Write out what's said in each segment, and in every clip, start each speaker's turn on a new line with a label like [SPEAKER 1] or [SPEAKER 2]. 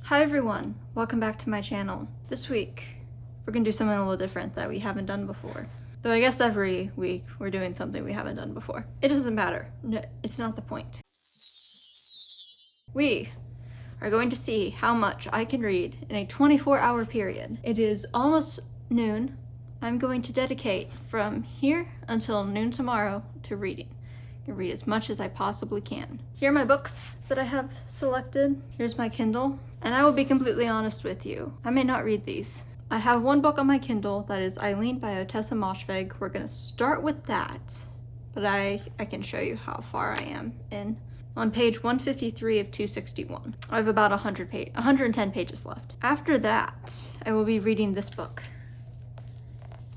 [SPEAKER 1] Hi everyone, welcome back to my channel. This week, we're gonna do something a little different that we haven't done before. Though I guess every week we're doing something we haven't done before. It doesn't matter, no, it's not the point. We are going to see how much I can read in a 24-hour period. It is almost noon. I'm going to dedicate from here until noon tomorrow to reading. I can read as much as I possibly can. Here are my books that I have selected. Here's my Kindle. And I will be completely honest with you, I may not read these. I have one book on my Kindle that is Eileen by Ottessa Moshfegh. We're gonna start with that, but I can show you how far I am in. On page 153 of 261. I have about 110 pages left. After that, I will be reading this book.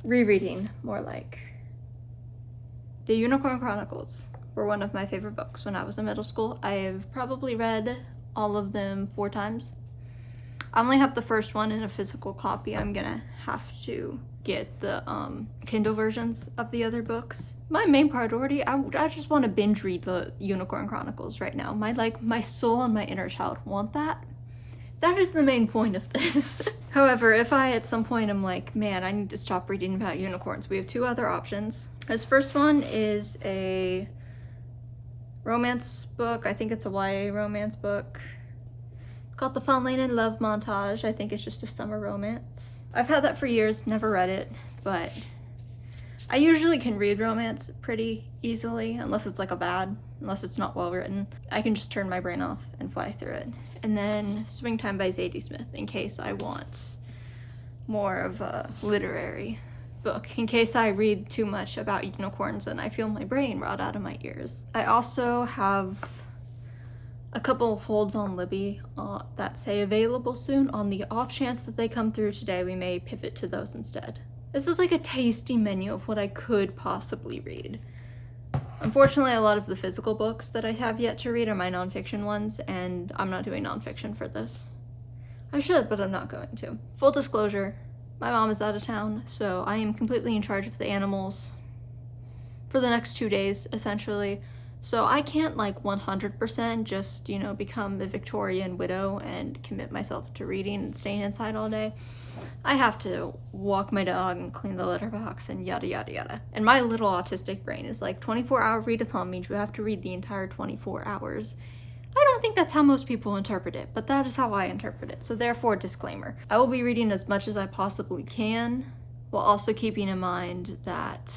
[SPEAKER 1] Rereading, more like. The Unicorn Chronicles were one of my favorite books when I was in middle school. I've probably read all of them 4 times. I only have the first one in a physical copy. I'm gonna have to get the Kindle versions of the other books. My main priority, I just want to binge read the Unicorn Chronicles right now. My soul and my inner child want that. That is the main point of this. However, if I at some point am like, man, I need to stop reading about unicorns, we have 2 other options. This first one is a romance book. I think it's a YA romance book. It's called The Falling in Love Montage. I think it's just a summer romance. I've had that for years, never read it, but I usually can read romance pretty easily, unless it's unless it's not well written. I can just turn my brain off and fly through it. And then Springtime by Zadie Smith, in case I want more of a literary book, in case I read too much about unicorns and I feel my brain rot out of my ears. I also have a couple of holds on Libby that say available soon. On the off chance that they come through today, we may pivot to those instead. This is like a tasty menu of what I could possibly read. Unfortunately, a lot of the physical books that I have yet to read are my nonfiction ones, and I'm not doing nonfiction for this. I should, but I'm not going to. Full disclosure, my mom is out of town, so I am completely in charge of the animals for the next 2 days, essentially. So I can't 100% just, become a Victorian widow and commit myself to reading and staying inside all day. I have to walk my dog and clean the litter box and yada yada yada. And my little autistic brain is 24-hour readathon means you have to read the entire 24 hours. I don't think that's how most people interpret it, but that is how I interpret it. So therefore, disclaimer. I will be reading as much as I possibly can, while also keeping in mind that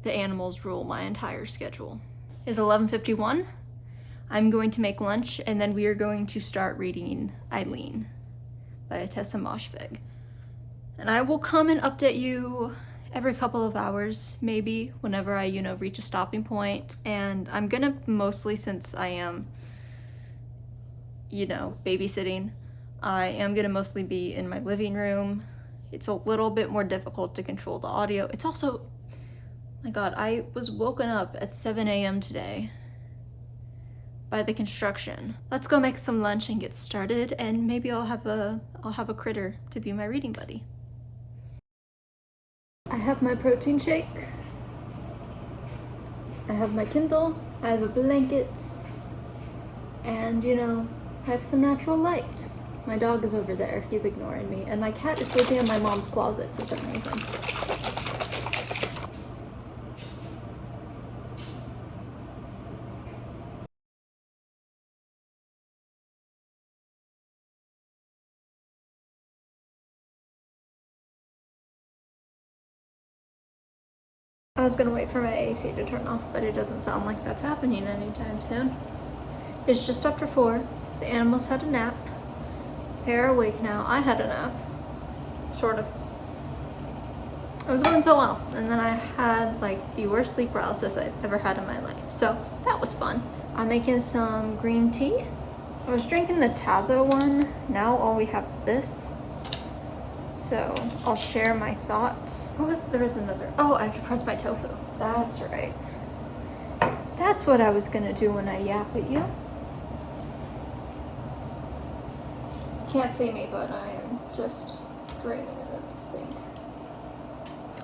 [SPEAKER 1] the animals rule my entire schedule. It's 11:51. I'm going to make lunch, and then we are going to start reading Eileen by Ottessa Moshfegh. And I will come and update you every couple of hours, maybe, whenever I, reach a stopping point. And I'm gonna mostly, since I am, babysitting, I am gonna mostly be in my living room. It's a little bit more difficult to control the audio. It's also, my God, I was woken up at 7 a.m. today by the construction. Let's go make some lunch and get started, and maybe I'll have a critter to be my reading buddy. I have my protein shake. I have my Kindle. I have a blanket. And, I have some natural light. My dog is over there. He's ignoring me. And my cat is sleeping in my mom's closet for some reason. I was gonna wait for my AC to turn off, but it doesn't sound like that's happening anytime soon. It's just after 4. The animals had a nap. They're awake now. I had a nap. Sort of. It was going so well. And then I had the worst sleep paralysis I've ever had in my life. So that was fun. I'm making some green tea. I was drinking the Tazo one. Now all we have is this. So I'll share my thoughts. There was another, I have to press my tofu. That's right. That's what I was gonna do when I yap at you. Can't see me, but I am just draining it at the sink.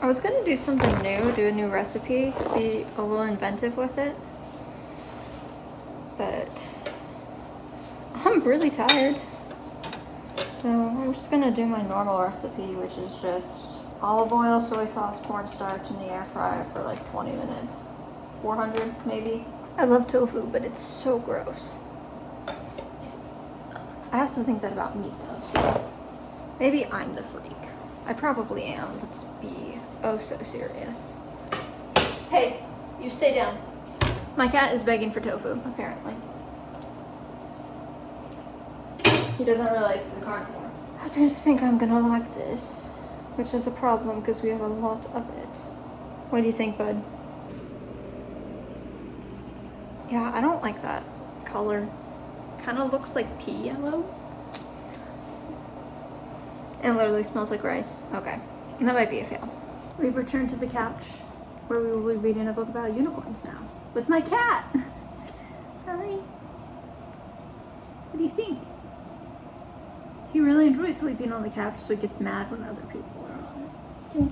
[SPEAKER 1] I was gonna do something new, do a new recipe, be a little inventive with it. But I'm I'm really tired. So I'm just gonna do my normal recipe, which is just olive oil, soy sauce, cornstarch in the air fryer for like 20 minutes. 400 maybe. I love tofu, but it's so gross. I also think that about meat though, so maybe I'm the freak. I probably am. Let's be oh so serious. Hey, you stay down. My cat is begging for tofu, apparently. He doesn't realize he's a carnivore. I don't think I'm gonna like this, which is a problem because we have a lot of it. What do you think, bud? Yeah, I don't like that color. Kind of looks like pea yellow. And literally smells like rice. Okay, that might be a fail. We've returned to the couch where we will be reading a book about unicorns now with my cat. Hi. What do you think? He really enjoys sleeping on the couch, so he gets mad when other people are on it.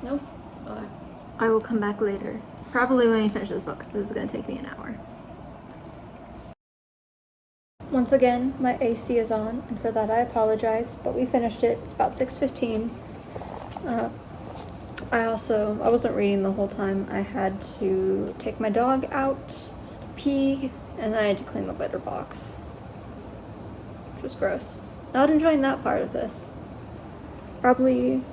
[SPEAKER 1] Nope. Okay. I will come back later. Probably when he finishes this book, because this is going to take me an hour. Once again, my AC is on, and for that I apologize, but we finished it. It's about 6:15. I wasn't reading the whole time. I had to take my dog out to pee, and then I had to clean the litter box, which was gross. Not enjoying that part of this. Probably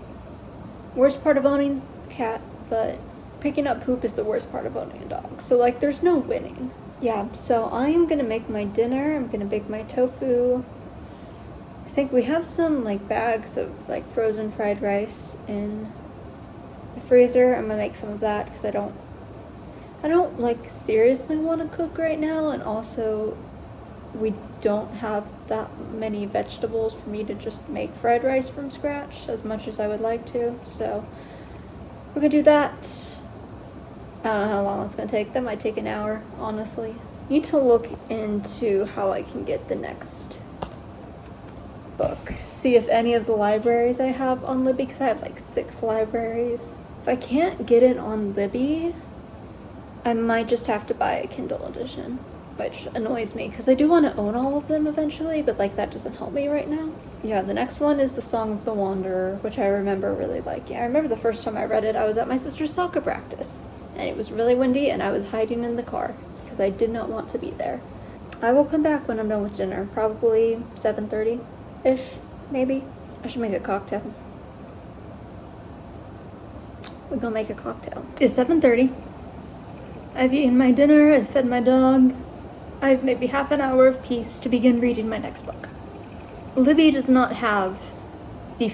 [SPEAKER 1] worst part of owning a cat, but picking up poop is the worst part of owning a dog. So like, there's no winning. Yeah, so I am gonna make my dinner. I'm gonna bake my tofu. I think we have some like bags of like frozen fried rice in the freezer. I'm gonna make some of that because I don't like seriously want to cook right now, and also we don't have that many vegetables for me to just make fried rice from scratch as much as I would like to. So we're gonna do that. I don't know how long it's gonna take. That might take an hour, honestly. Need to look into how I can get the next book. See if any of the libraries I have on Libby, because I have like 6 libraries. If I can't get it on Libby, I might just have to buy a Kindle edition, which annoys me because I do want to own all of them eventually, but like that doesn't help me right now. Yeah, the next one is The Song of the Wanderer, which I remember really liking. I remember the first time I read it, I was at my sister's soccer practice, and it was really windy, and I was hiding in the car because I did not want to be there. I will come back when I'm done with dinner, probably 7:30-ish, maybe. I should make a cocktail. We're gonna make a cocktail. It's 7:30. I've eaten my dinner, I've fed my dog. I have maybe half an hour of peace to begin reading my next book. Libby does not have the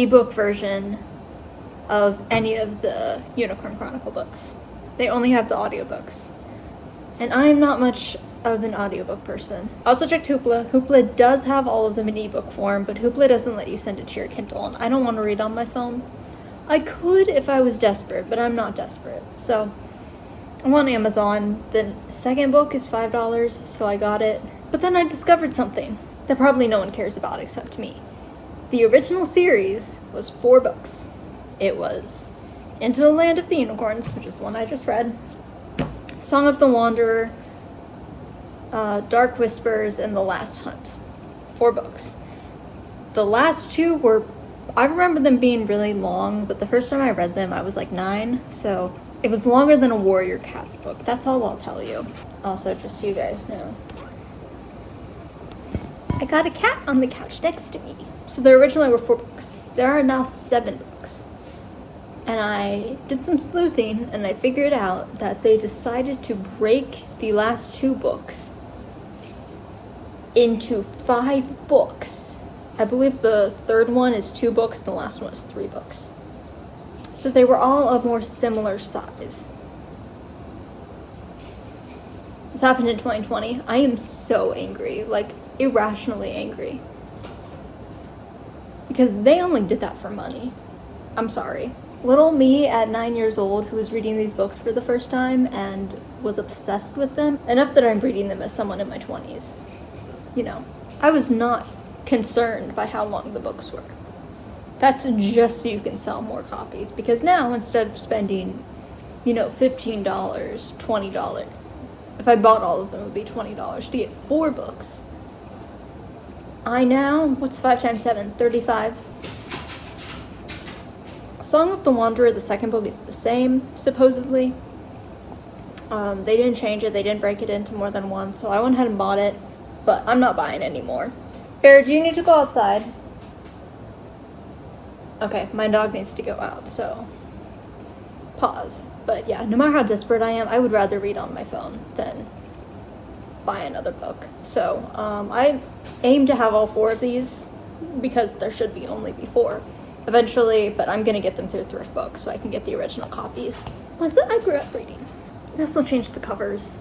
[SPEAKER 1] ebook version of any of the Unicorn Chronicle books. They only have the audiobooks. And I am not much of an audiobook person. I also checked Hoopla. Hoopla does have all of them in ebook form, but Hoopla doesn't let you send it to your Kindle, and I don't want to read on my phone. I could if I was desperate, but I'm not desperate. So I'm on Amazon. The second book is $5, so I got it. But then I discovered something that probably no one cares about except me. The original series was 4 books. It was Into the Land of the Unicorns, which is the one I just read, Song of the Wanderer, Dark Whispers, and The Last Hunt. 4 books. The last 2 were, I remember them being really long, but the first time I read them I was like 9, so it was longer than a Warrior Cats book. That's all I'll tell you. Also, just so you guys know, I got a cat on the couch next to me. So there originally were 4 books. There are now 7 books. And I did some sleuthing, and I figured out that they decided to break the last 2 books into 5 books. I believe the third one is 2 books, the last one is 3 books. So they were all of more similar size. This happened in 2020. I am so angry, like irrationally angry. Because they only did that for money. I'm sorry. Little me at 9 years old who was reading these books for the first time and was obsessed with them. Enough that I'm reading them as someone in my 20s. You know, I was not concerned by how long the books were. That's just so you can sell more copies. Because now, instead of spending, you know, $15, $20, if I bought all of them, it would be $20 to get 4 books. I now, what's 5 times 7? 35. Song of the Wanderer, the second book, is the same, supposedly. They didn't change it, they didn't break it into more than one, so I went ahead and bought it, but I'm not buying anymore. Bear, do you need to go outside? Okay, my dog needs to go out, so pause. But yeah, no matter how desperate I am, I would rather read on my phone than buy another book. So I aim to have all 4 of these because there should only be 4 eventually, but I'm gonna get them through thrift books so I can get the original copies. Was that I grew up reading? This will change the covers.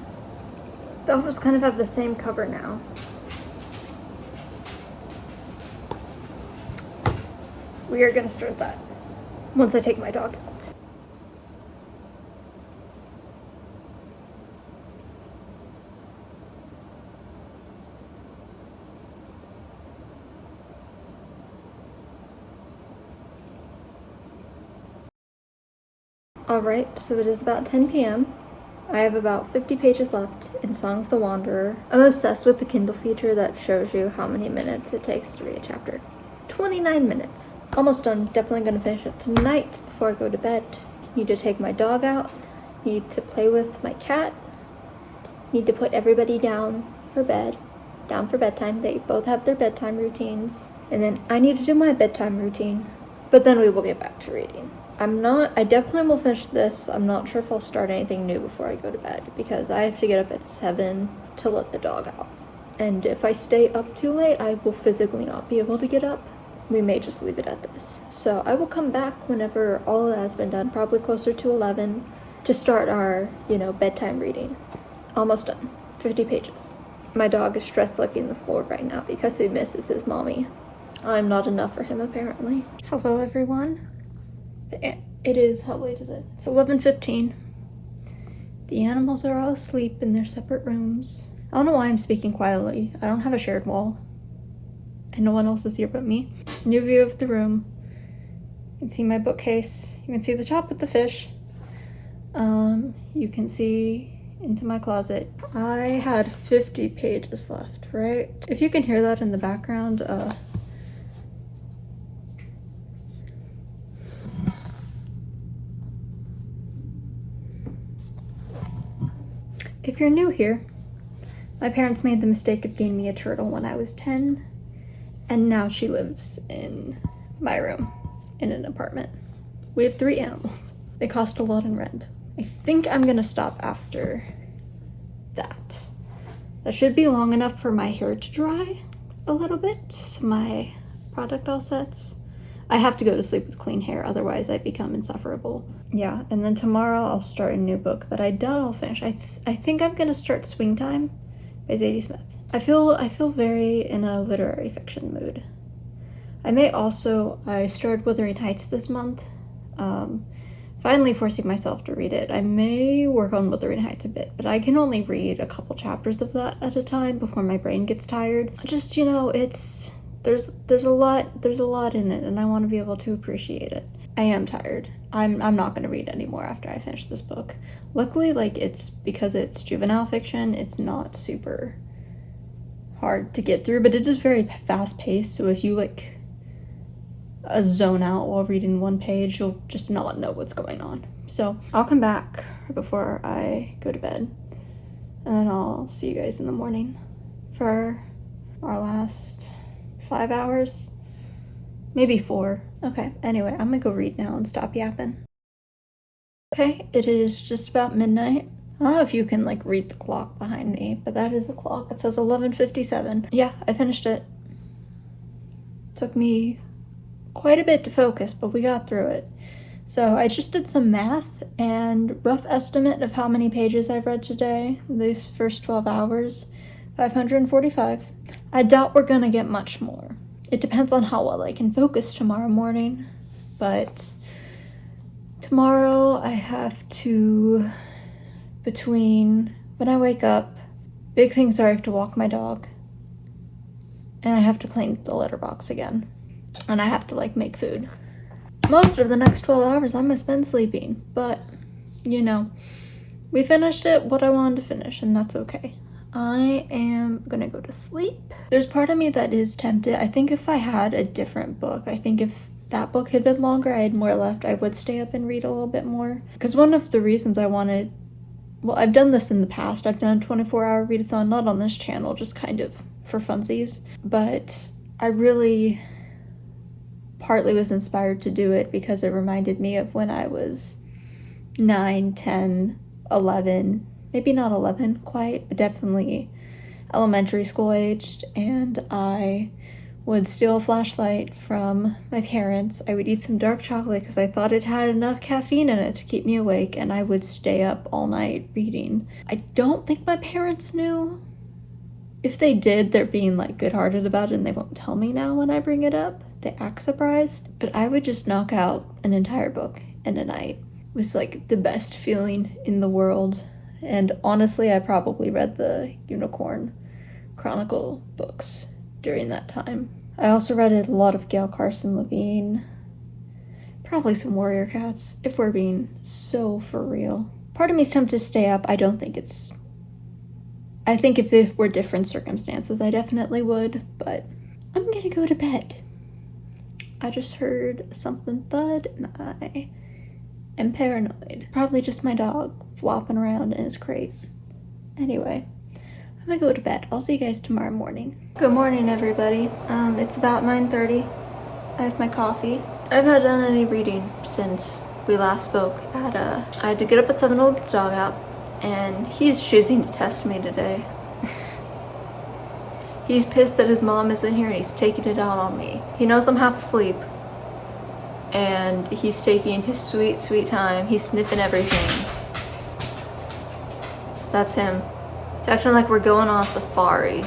[SPEAKER 1] They'll just kind of have the same cover now. We are gonna start that once I take my dog out. Alright, so it is about 10 p.m. I have about 50 pages left in Song of the Wanderer. I'm obsessed with the Kindle feature that shows you how many minutes it takes to read a chapter. 29 minutes. Almost done. Definitely gonna finish it tonight before I go to bed. Need to take my dog out. Need to play with my cat. Need to put everybody down for bed. Down for bedtime. They both have their bedtime routines. And then I need to do my bedtime routine. But then we will get back to reading. I definitely will finish this. I'm not sure if I'll start anything new before I go to bed because I have to get up at 7 to let the dog out. And if I stay up too late, I will physically not be able to get up. We may just leave it at this. So I will come back whenever all of that has been done, probably closer to 11, to start our, bedtime reading. Almost done. 50 pages. My dog is stress licking the floor right now because he misses his mommy. I'm not enough for him, apparently. Hello, everyone. It is, how late is it? It's 11:15. The animals are all asleep in their separate rooms. I don't know why I'm speaking quietly. I don't have a shared wall. And no one else is here but me. New view of the room. You can see my bookcase. You can see the top with the fish. You can see into my closet. I had 50 pages left, right? If you can hear that in the background, if you're new here, my parents made the mistake of getting me a turtle when I was 10, and now she lives in my room in an apartment. We have 3 animals. They cost a lot in rent. I think I'm gonna stop after that. That should be long enough for my hair to dry a little bit, so my product all sets. I have to go to sleep with clean hair, otherwise I become insufferable. Yeah, and then tomorrow I'll start a new book that I doubt I'll finish. I think I'm gonna start Swing Time by Zadie Smith. I feel very in a literary fiction mood. I started Wuthering Heights this month. Finally forcing myself to read it. I may work on Wuthering Heights a bit, but I can only read a couple chapters of that at a time before my brain gets tired. Just, there's a lot in it, and I want to be able to appreciate it. I am tired. I'm not going to read anymore after I finish this book. Luckily, it's because it's juvenile fiction, it's not super hard to get through, but it is very fast-paced, so if you zone out while reading one page, you'll just not know what's going on. So I'll come back before I go to bed, and then I'll see you guys in the morning for our last 5 hours, maybe 4. Okay, anyway, I'm gonna go read now and stop yapping. Okay, it is just about midnight. I don't know if you can read the clock behind me, but that is the clock. It says 11:57. Yeah, I finished it. Took me quite a bit to focus, but we got through it. So I just did some math and rough estimate of how many pages I've read today, these first 12 hours, 545. I doubt we're gonna get much more. It depends on how well I can focus tomorrow morning, but tomorrow I have to, when I wake up, big things are I have to walk my dog, and I have to clean the litter box again. and I have to like make food. Most of the next 12 hours I'm gonna spend sleeping, but you know, we finished it what I wanted to finish, and that's okay. I am gonna go to sleep. There's part of me that is tempted. I think if I had a different book, I think if that book had been longer, I had more left, I would stay up and read a little bit more. Because one of the reasons I wanted, well, I've done this in the past. I've done a 24-hour readathon, not on this channel, just kind of for funsies. But I really partly was inspired to do it because it reminded me of when I was 9, 10, 11, maybe not 11 quite, but definitely elementary school aged, and I would steal a flashlight from my parents. I would eat some dark chocolate because I thought it had enough caffeine in it to keep me awake, and I would stay up all night reading. I don't think my parents knew. If they did, they're being like good-hearted about it and they won't tell me now when I bring it up. They act surprised. But I would just knock out an entire book in a night. It was like the best feeling in the world. And honestly, I probably read the Unicorn Chronicle books during that time. I also read a lot of Gail Carson Levine. Probably some Warrior Cats, if we're being so for real. Part of me's tempted to stay up. I think if it were different circumstances, I definitely would, but I'm gonna go to bed. I just heard something thud, and I am paranoid. Probably just my dog flopping around in his crate. Anyway, I'm gonna go to bed. I'll see you guys tomorrow morning. Good morning, everybody. It's about 9:30. I have my coffee. I've not done any reading since we last spoke. I had to get up at 7 to let the dog out, and he's choosing to test me today. He's pissed that his mom isn't here and he's taking it out on me. He knows I'm half asleep, and he's taking his sweet, sweet time. He's sniffing everything. That's him. It's acting like we're going on a safari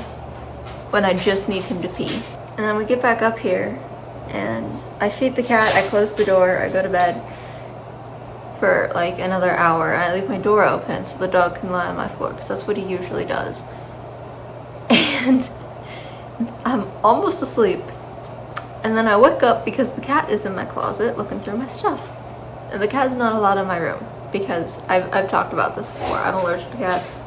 [SPEAKER 1] when I just need him to pee. And then we get back up here, and I feed the cat, I close the door, I go to bed for like another hour, and I leave my door open so the dog can lie on my floor, because that's what he usually does. And I'm almost asleep, and then I wake up because the cat is in my closet looking through my stuff. And the cat's not allowed in my room because I've talked about this before. I'm allergic to cats.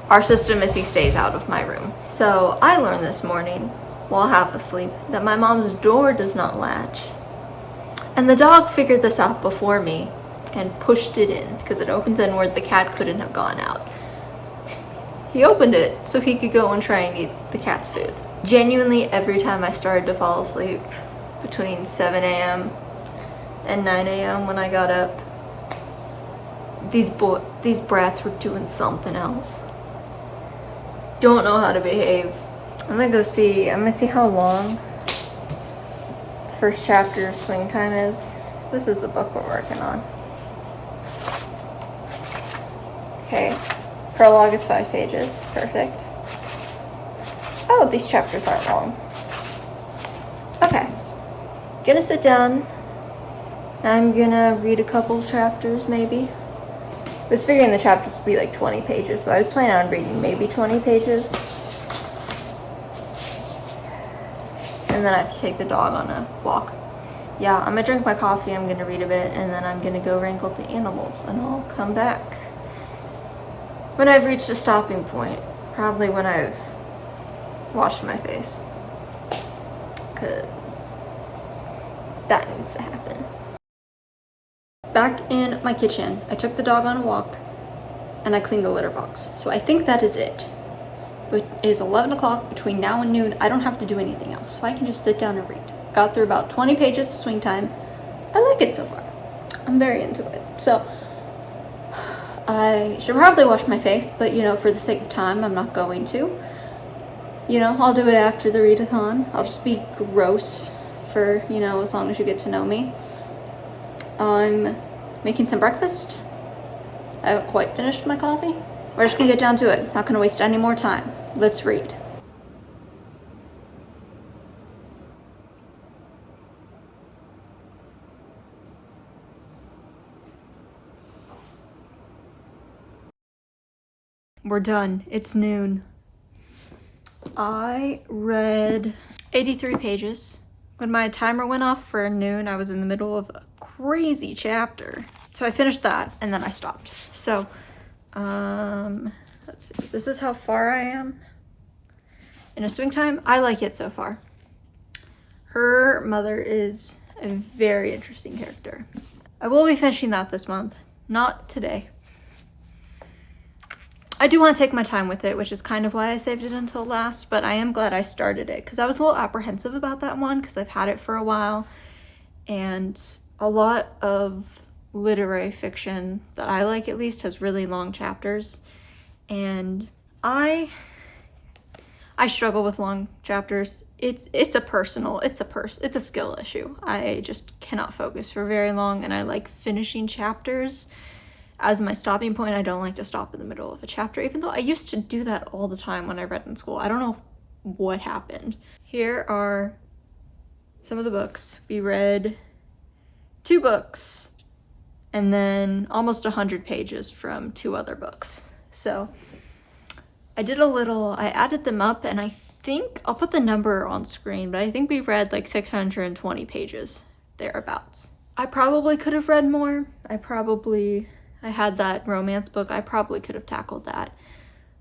[SPEAKER 1] Our system is he stays out of my room. So I learned this morning while half asleep that my mom's door does not latch. And the dog figured this out before me and pushed it in because it opens inward. The cat couldn't have gone out. He opened it so he could go and try and eat the cat's food. Genuinely, every time I started to fall asleep between 7 a.m. and 9 a.m. when I got up, these brats were doing something else. Don't know how to behave. I'm gonna see how long the first chapter of Swing Time is. This is the book we're working on. Okay. Prologue is 5 pages. Perfect. Oh, these chapters aren't long. Okay. Gonna sit down. I'm gonna read a couple chapters, maybe. I was figuring the chapters would be like 20 pages, so I was planning on reading maybe 20 pages. And then I have to take the dog on a walk. Yeah, I'm gonna drink my coffee, I'm gonna read a bit, and then I'm gonna go wrangle the animals, and I'll come back when I've reached a stopping point, probably when I've washed my face, because that needs to happen. Back in my kitchen, I took the dog on a walk, and I cleaned the litter box. So I think that is it. It is 11 o'clock, between now and noon. I don't have to do anything else, so I can just sit down and read. Got through about 20 pages of Swing Time. I like it so far. I'm very into it. So I should probably wash my face, but you know, for the sake of time, I'm not going to. You know, I'll do it after the readathon. I'll just be gross for, you know, as long as you get to know me. I'm making some breakfast. I haven't quite finished my coffee. We're just gonna get down to it. Not gonna waste any more time. Let's read. We're done. It's noon. I read 83 pages when my timer went off for noon, I was in the middle of a crazy chapter. So I finished that and then I stopped. So, let's see. This is how far I am in a swing time. I like it so far. Her mother is a very interesting character. I will be finishing that this month, not today. I do want to take my time with it, which is kind of why I saved it until last, but I am glad I started it because I was a little apprehensive about that one because I've had it for a while, and a lot of literary fiction that I like at least has really long chapters, and I struggle with long chapters. It's a skill issue. I just cannot focus for very long, and I like finishing chapters as my stopping point. I don't like to stop in the middle of a chapter, even though I used to do that all the time when I read in school. I don't know what happened. Here are some of the books. We read 2 books and then almost 100 pages from 2 other books. So I added them up, and I think I'll put the number on screen, but I think we read like 620 pages thereabouts. I probably could have read more. I had that romance book. I probably could have tackled that.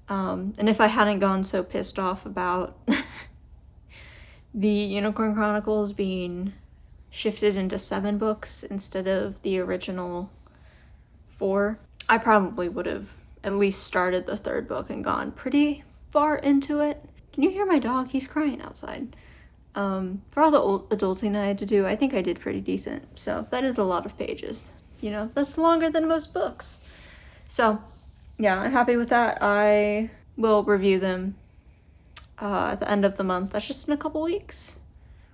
[SPEAKER 1] And if I hadn't gone so pissed off about the Unicorn Chronicles being shifted into 7 books instead of the original 4, I probably would have at least started the 3rd book and gone pretty far into it. Can you hear my dog? He's crying outside. For all the adulting I had to do, I think I did pretty decent. So that is a lot of pages. That's longer than most books. So yeah, I'm happy with that. I will review them at the end of the month. That's just in a couple weeks.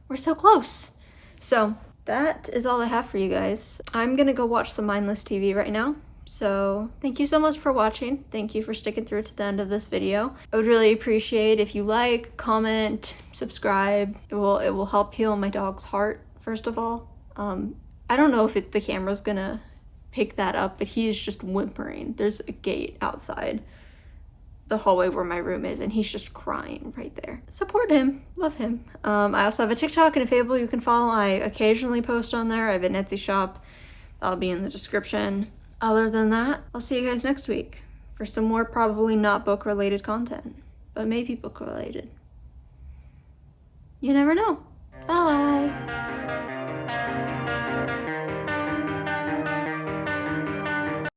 [SPEAKER 1] We're so close. So that is all I have for you guys. I'm gonna go watch some mindless TV right now. So thank you so much for watching. Thank you for sticking through to the end of this video. I would really appreciate if you like, comment, subscribe. It will help heal my dog's heart, first of all. I don't know if the camera's gonna pick that up, but he is just whimpering. There's a gate outside the hallway where my room is, and he's just crying right there. Support him. Love him. I also have a TikTok and a Fable you can follow. I occasionally post on there. I have an Etsy shop. That'll be in the description. Other than that, I'll see you guys next week for some more probably not book-related content, but maybe book-related. You never know. Bye!